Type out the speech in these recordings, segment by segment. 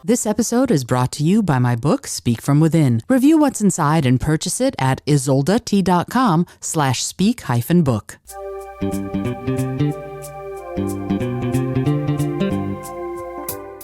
This episode is brought to you by my book, Speak From Within. Review what's inside and purchase it at isoldat.com/speak-book.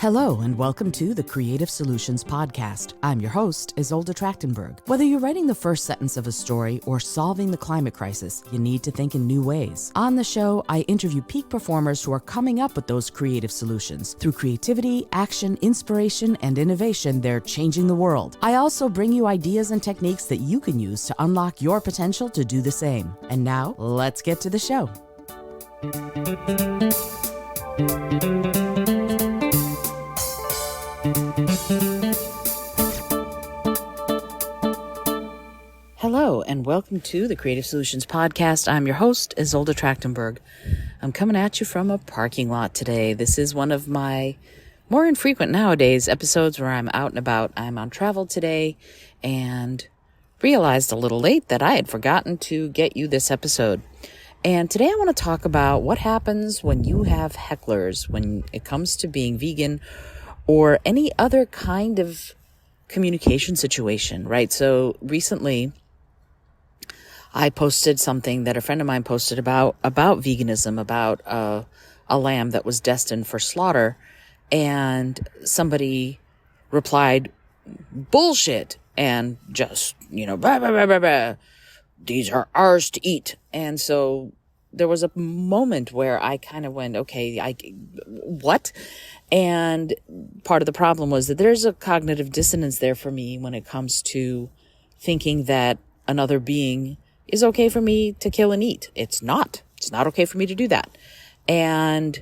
Hello and welcome to the Creative Solutions Podcast. I'm your host, Isolde Trachtenberg. Whether you're writing the first sentence of a story or solving the climate crisis, you need to think in new ways. On the show, I interview peak performers who are coming up with those creative solutions. Through creativity, action, inspiration, and innovation, they're changing the world. I also bring you ideas and techniques that you can use to unlock your potential to do the same. And now, let's get to the show. Hello, and welcome to the Creative Solutions Podcast. I'm your host, Isolde Trachtenberg. I'm coming at you from a parking lot today. This is one of my more infrequent nowadays episodes where I'm out and about. I'm on travel today and realized a little late that I had forgotten to get you this episode. And today I want to talk about what happens when you have hecklers, when it comes to being vegan or any other kind of communication situation, right? So recently, I posted something that a friend of mine posted about veganism, about a lamb that was destined for slaughter. And somebody replied, bullshit, and just, blah, blah, blah, blah, blah. These are ours to eat. And so there was a moment where I kind of went, okay, what? And part of the problem was that there's a cognitive dissonance there for me when it comes to thinking that another being is okay for me to kill and eat. It's not okay for me to do that. And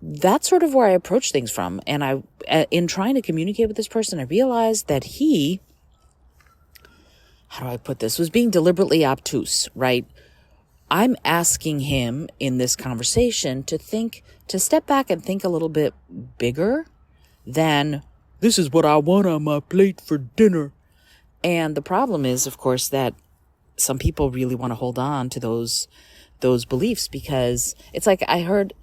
that's sort of where I approach things from. And in trying to communicate with this person, I realized that he, how do I put this, was being deliberately obtuse, right? I'm asking him in this conversation to step back and think a little bit bigger than, this is what I want on my plate for dinner. And the problem is, of course, that some people really want to hold on to those beliefs, because it's like I heard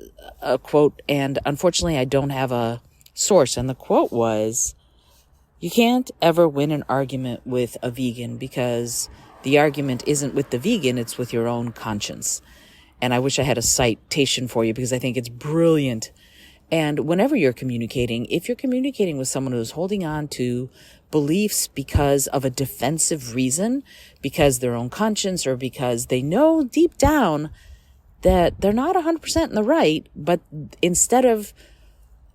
a quote, and unfortunately I don't have a source. And the quote was, you can't ever win an argument with a vegan because the argument isn't with the vegan, it's with your own conscience. And I wish I had a citation for you because I think it's brilliant. And whenever you're communicating, if you're communicating with someone who's holding on to beliefs because of a defensive reason, because their own conscience, or because they know deep down that they're not 100% in the right, but instead of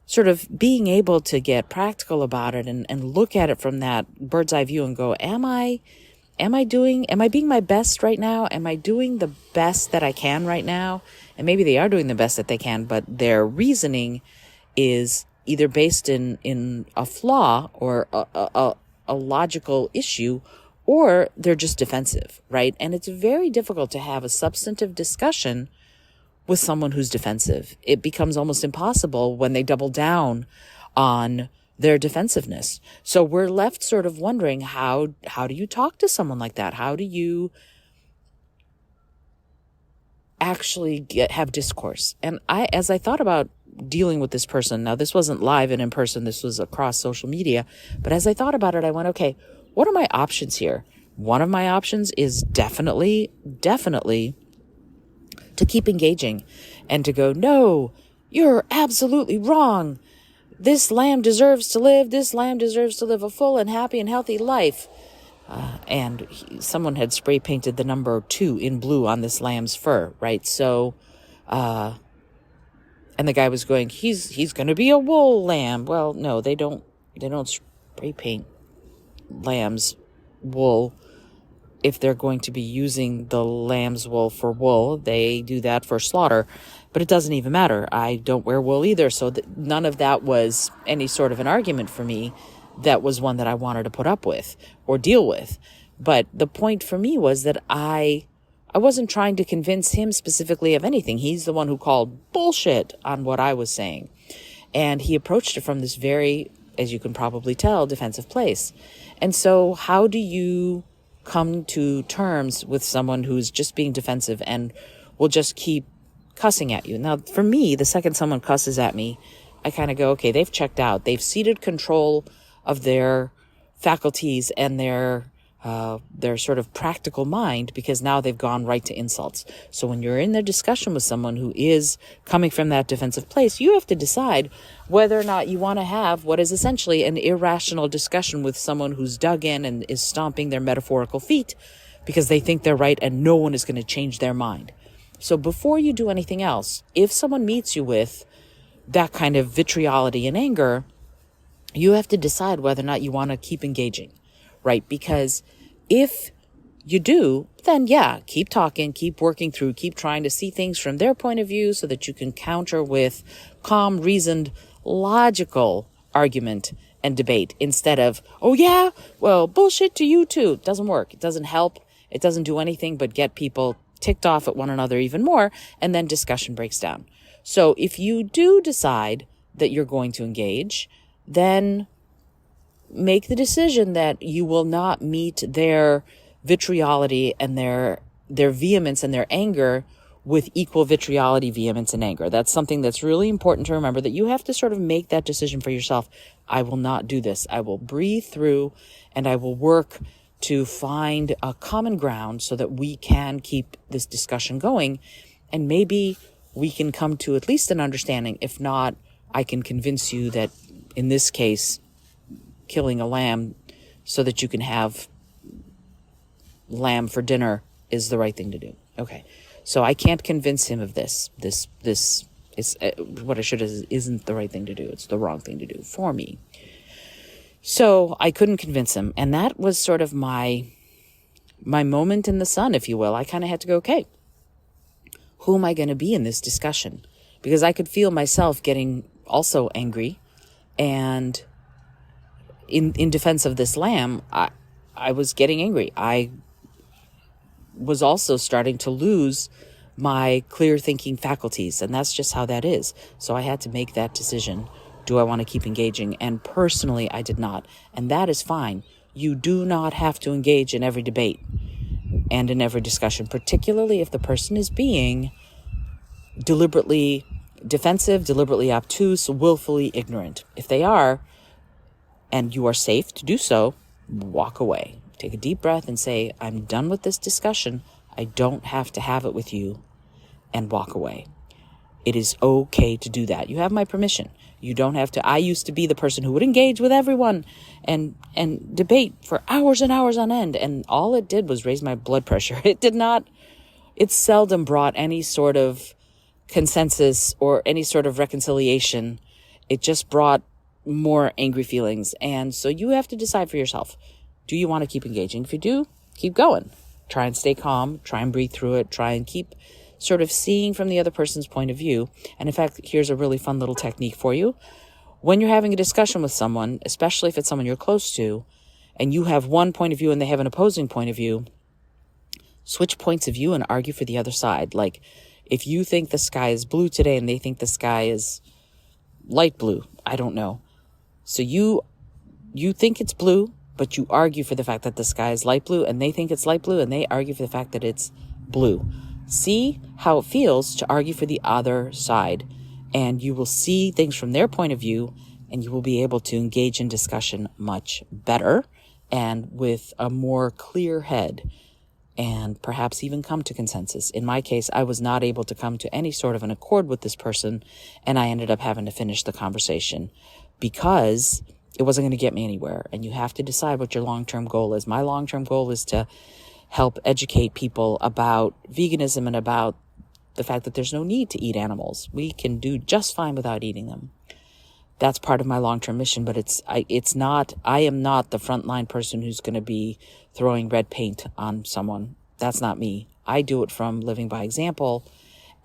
sort of being able to get practical about it and look at it from that bird's eye view and go, am I being my best right now? Am I doing the best that I can right now? And maybe they are doing the best that they can, but their reasoning is either based in a flaw or a logical issue, or they're just defensive, right? And it's very difficult to have a substantive discussion with someone who's defensive. It becomes almost impossible when they double down on their defensive-ness. So we're left sort of wondering, how do you talk to someone like that? How do you actually have discourse? And as I thought about dealing with this person, now this wasn't live and in person, this was across social media, but as I thought about it, I went, okay, what are my options here? One of my options is definitely to keep engaging and to go, no, you're absolutely wrong. This lamb deserves to live. This lamb deserves to live a full and happy and healthy life. And someone had spray painted the number 2 in blue on this lamb's fur, right? So, and the guy was going, he's going to be a wool lamb. Well, no, they don't spray paint lamb's wool. If they're going to be using the lamb's wool for wool, they do that for slaughter. But it doesn't even matter. I don't wear wool either. So none of that was any sort of an argument for me. That was one that I wanted to put up with or deal with. But the point for me was that I wasn't trying to convince him specifically of anything. He's the one who called bullshit on what I was saying. And he approached it from this very, as you can probably tell, defensive place. And so how do you come to terms with someone who's just being defensive and will just keep cussing at you. Now, for me, the second someone cusses at me, I kind of go, okay, they've checked out. They've ceded control of their faculties and their sort of practical mind, because now they've gone right to insults. So when you're in the discussion with someone who is coming from that defensive place, you have to decide whether or not you want to have what is essentially an irrational discussion with someone who's dug in and is stomping their metaphorical feet because they think they're right and no one is going to change their mind. So before you do anything else, if someone meets you with that kind of vitriolity and anger, you have to decide whether or not you want to keep engaging, right? Because if you do, then yeah, keep talking, keep working through, keep trying to see things from their point of view so that you can counter with calm, reasoned, logical argument and debate instead of, oh yeah, well, bullshit to you too. It doesn't work. It doesn't help. It doesn't do anything but get people ticked off at one another even more, and then discussion breaks down. So if you do decide that you're going to engage, then make the decision that you will not meet their vitriolity and their vehemence and their anger with equal vitriolity, vehemence, and anger. That's something that's really important to remember, that you have to sort of make that decision for yourself. I will not do this. I will breathe through and I will work to find a common ground so that we can keep this discussion going. And maybe we can come to at least an understanding. If not, I can convince you that in this case, killing a lamb so that you can have lamb for dinner is the right thing to do. Okay. So I can't convince him of this. This is what I should have isn't the right thing to do. It's the wrong thing to do for me. So I couldn't convince him. And that was sort of my moment in the sun, if you will. I kind of had to go, okay, who am I going to be in this discussion? Because I could feel myself getting also angry. And in defense of this lamb, I was getting angry. I was also starting to lose my clear thinking faculties. And that's just how that is. So I had to make that decision. Do I want to keep engaging? And personally, I did not. And that is fine. You do not have to engage in every debate and in every discussion, particularly if the person is being deliberately defensive, deliberately obtuse, willfully ignorant. If they are, and you are safe to do so, walk away. Take a deep breath and say, I'm done with this discussion. I don't have to have it with you, and walk away. It is okay to do that. You have my permission. You don't have to. I used to be the person who would engage with everyone and debate for hours and hours on end. And all it did was raise my blood pressure. It seldom brought any sort of consensus or any sort of reconciliation. It just brought more angry feelings. And so you have to decide for yourself. Do you want to keep engaging? If you do, keep going. Try and stay calm. Try and breathe through it. Try and keep sort of seeing from the other person's point of view. And in fact, here's a really fun little technique for you. When you're having a discussion with someone, especially if it's someone you're close to, and you have one point of view and they have an opposing point of view, switch points of view and argue for the other side. Like, if you think the sky is blue today and they think the sky is light blue, I don't know. So you think it's blue, but you argue for the fact that the sky is light blue, and they think it's light blue, and they argue for the fact that it's blue. See how it feels to argue for the other side, and you will see things from their point of view, and you will be able to engage in discussion much better and with a more clear head, and perhaps even come to consensus. In my case, I was not able to come to any sort of an accord with this person, and I ended up having to finish the conversation because it wasn't going to get me anywhere. And you have to decide what your long-term goal is. My long-term goal is to help educate people about veganism and about the fact that there's no need to eat animals. We can do just fine without eating them. That's part of my long-term mission, but I am not the frontline person who's going to be throwing red paint on someone. That's not me. I do it from living by example,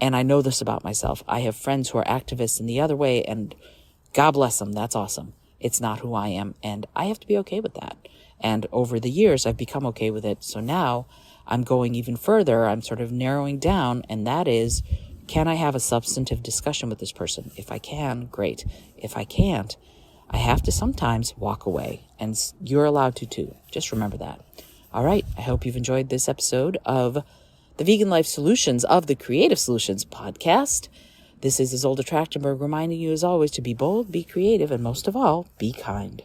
and I know this about myself. I have friends who are activists in the other way, and God bless them. That's awesome. It's not who I am, and I have to be okay with that. And over the years, I've become okay with it. So now I'm going even further. I'm sort of narrowing down, and that is, can I have a substantive discussion with this person? If I can, great. If I can't, I have to sometimes walk away, and you're allowed to too. Just remember that. All right. I hope you've enjoyed this episode of the Vegan Life Solutions of the Creative Solutions podcast. This is Isolde Trachtenberg reminding you, as always, to be bold, be creative, and most of all, be kind.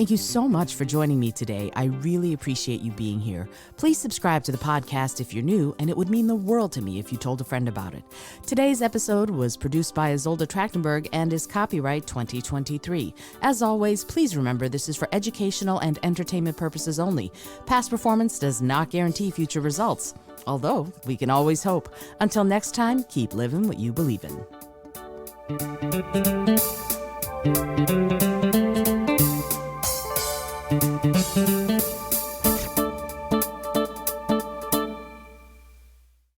Thank you so much for joining me today. I really appreciate you being here. Please subscribe to the podcast if you're new, and it would mean the world to me if you told a friend about it. Today's episode was produced by Isolde Trachtenberg and is copyright 2023. As always, please remember this is for educational and entertainment purposes only. Past performance does not guarantee future results, although we can always hope. Until next time, keep living what you believe in.